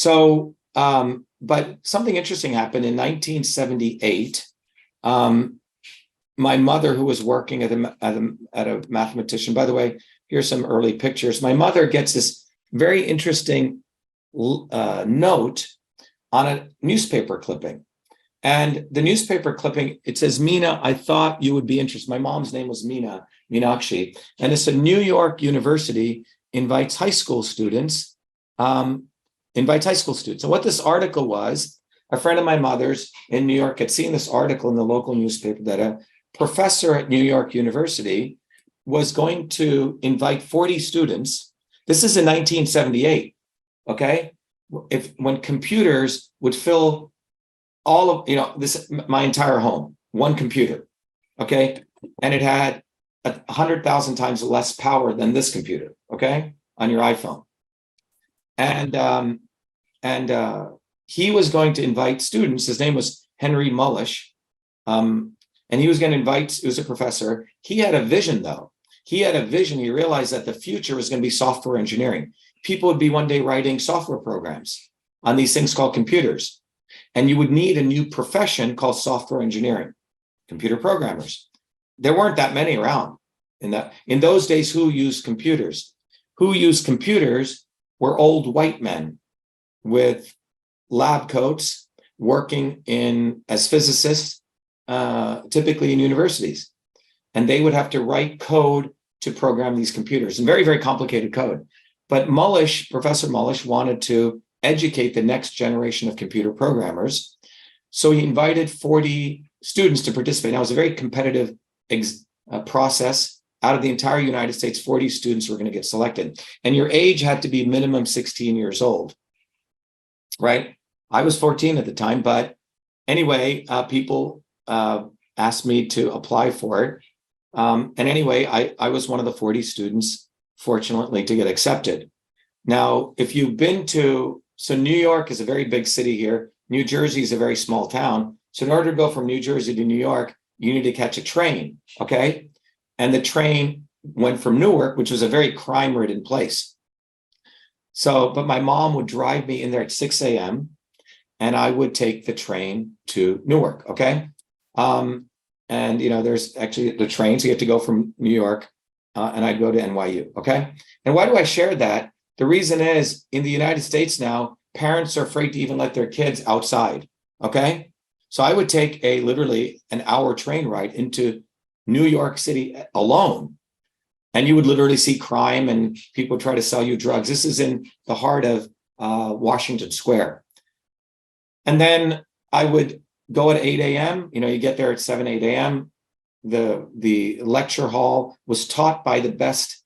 But something interesting happened in 1978. My mother, who was working at a mathematician, by the way, here's some early pictures. My mother gets this very interesting note on a newspaper clipping. And the newspaper clipping, it says, Mina, I thought you would be interested. My mom's name was Meenakshi. And it's a New York University invites high school students. And what this article was, a friend of my mother's in New York had seen this article in the local newspaper that a professor at New York University was going to invite 40 students. This is in 1978, okay? When computers would fill all of, my entire home, one computer, okay? And it had 100,000 times less power than this computer, okay? On your iPhone. And he was going to invite students. His name was Henry Mullish. And he was going to invite, he was a professor. He had a vision, though. He had a vision. He realized that the future was going to be software engineering. People would be one day writing software programs on these things called computers. And you would need a new profession called software engineering, computer programmers. There weren't that many around in those days. Who used computers? Who used computers were old white men with lab coats working as physicists, typically in universities. And they would have to write code to program these computers, and very, very complicated code. But Professor Mullish wanted to educate the next generation of computer programmers. So he invited 40 students to participate. Now, it was a very competitive process. Out of the entire United States, 40 students were going to get selected. And your age had to be minimum 16 years old, right? I was 14 at the time, but anyway, people asked me to apply for it. And anyway, I was one of the 40 students, fortunately, to get accepted. Now, if you've been so New York is a very big city here. New Jersey is a very small town. So in order to go from New Jersey to New York, you need to catch a train, okay? And the train went from Newark, which was a very crime-ridden place. But my mom would drive me in there at 6 a.m. and I would take the train to Newark, okay? And there's actually the trains. You have to go from New York, and I'd go to NYU, okay? And why do I share that? The reason is, in the United States now, parents are afraid to even let their kids outside, okay? So I would take literally an hour train ride into New York City alone, and you would literally see crime and people try to sell you drugs. This is in the heart of Washington Square. And then I would go at 8 a.m. You get there at 7, 8 a.m. The lecture hall was taught by the best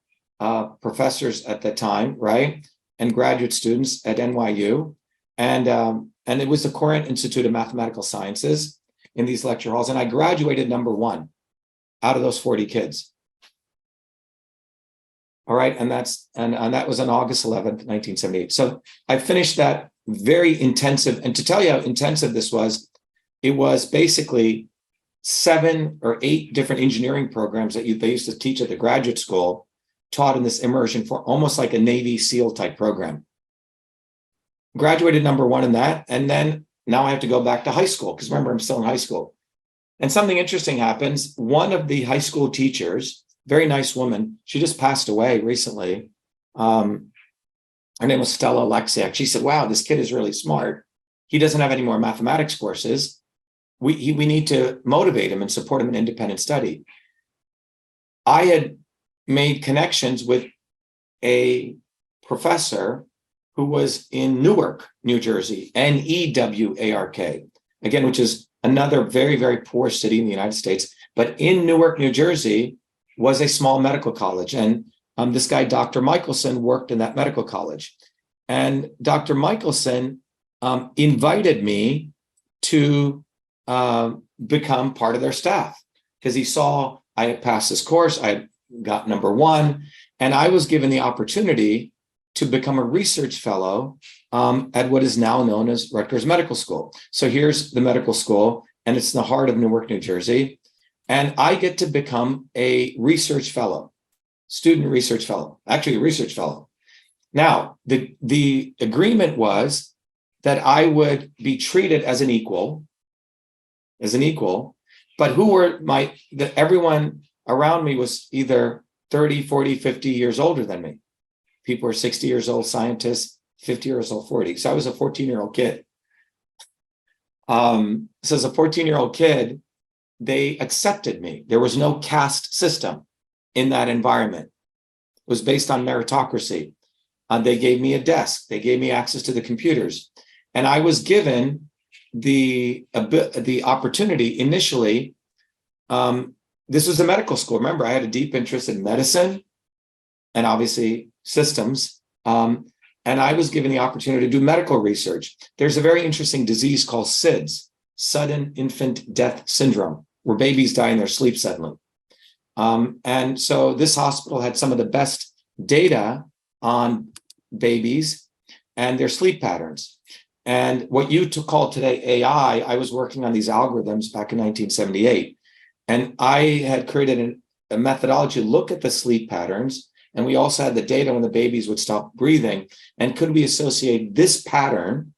professors at the time, right? And graduate students at NYU. And it was the Corinth Institute of Mathematical Sciences in these lecture halls. And I graduated number 1 out of those 40 kids. All right. And that was on August 11th, 1978. So I finished that very intensive. And to tell you how intensive this was, it was basically 7 or 8 different engineering programs that they used to teach at the graduate school, taught in this immersion for almost like a Navy SEAL type program. Graduated number 1 in that. And then now I have to go back to high school, because remember, I'm still in high school. And something interesting happens. One of the high school teachers, very nice woman, she just passed away recently. Her name was Stella Alexiak. She said, wow, this kid is really smart. He doesn't have any more mathematics courses. We need to motivate him and support him in independent study. I had made connections with a professor who was in Newark, New Jersey, Newark, again, which is another very, very poor city in the United States. But in Newark, New Jersey, was a small medical college. And this guy, Dr. Michelson, worked in that medical college. And Dr. Michelson invited me to become part of their staff, because he saw I had passed this course, I had got number 1, and I was given the opportunity to become a research fellow at what is now known as Rutgers Medical School. So here's the medical school, and it's in the heart of Newark, New Jersey. And I get to become a research fellow, student research fellow, actually a research fellow. Now, the agreement was that I would be treated as an equal, but who were everyone around me was either 30, 40, 50 years older than me. People were 60 years old, scientists, 50 years old, 40. So I was a 14-year-old kid. So as a 14-year-old kid, they accepted me. There was no caste system in that environment. It was based on meritocracy. They gave me a desk. They gave me access to the computers. And I was given the opportunity initially. This was a medical school. Remember, I had a deep interest in medicine and obviously systems. And I was given the opportunity to do medical research. There's a very interesting disease called SIDS, sudden infant death syndrome, where babies die in their sleep suddenly. And so this hospital had some of the best data on babies and their sleep patterns. And what you call today AI, I was working on these algorithms back in 1978. And I had created a methodology to look at the sleep patterns. And we also had the data when the babies would stop breathing. And could we associate this pattern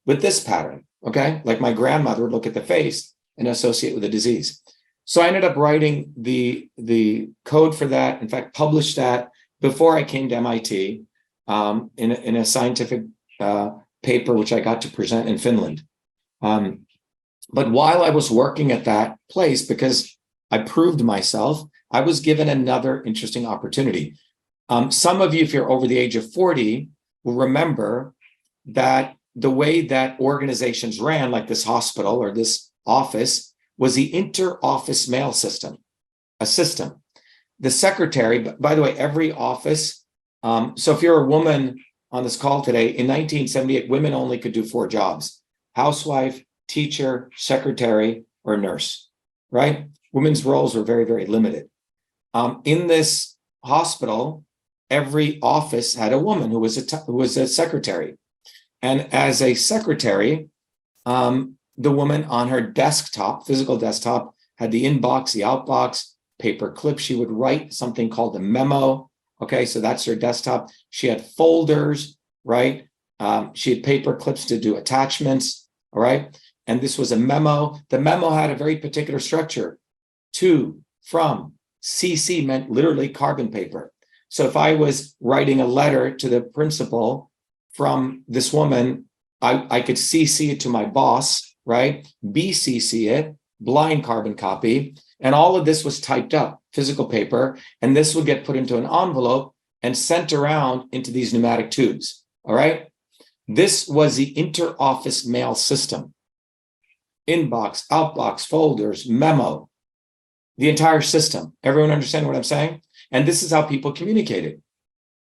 with this pattern? Okay, like my grandmother would look at the face and associate with the disease. So I ended up writing the code for that. In fact, published that before I came to MIT in a scientific paper, which I got to present in Finland. But while I was working at that place, because I proved myself, I was given another interesting opportunity. Some of you, if you're over the age of 40, will remember that the way that organizations ran, like this hospital or this office, was the inter-office mail system, a system. The secretary, by the way, every office, so if you're a woman on this call today, in 1978, women only could do 4 jobs: housewife, teacher, secretary, or nurse, right? Women's roles were very, very limited. In this hospital, every office had a woman who was a secretary. And as a secretary, the woman on her desktop, physical desktop, had the inbox, the outbox, paper clip. She would write something called a memo. Okay, so that's her desktop. She had folders, right? She had paper clips to do attachments, all right? And this was a memo. The memo had a very particular structure. To, from, CC meant literally carbon paper. So if I was writing a letter to the principal from this woman, I could CC it to my boss, right? BCC it, blind carbon copy. And all of this was typed up, physical paper. And this would get put into an envelope and sent around into these pneumatic tubes, all right? This was the inter-office mail system. Inbox, outbox, folders, memo, the entire system. Everyone understand what I'm saying? And this is how people communicated.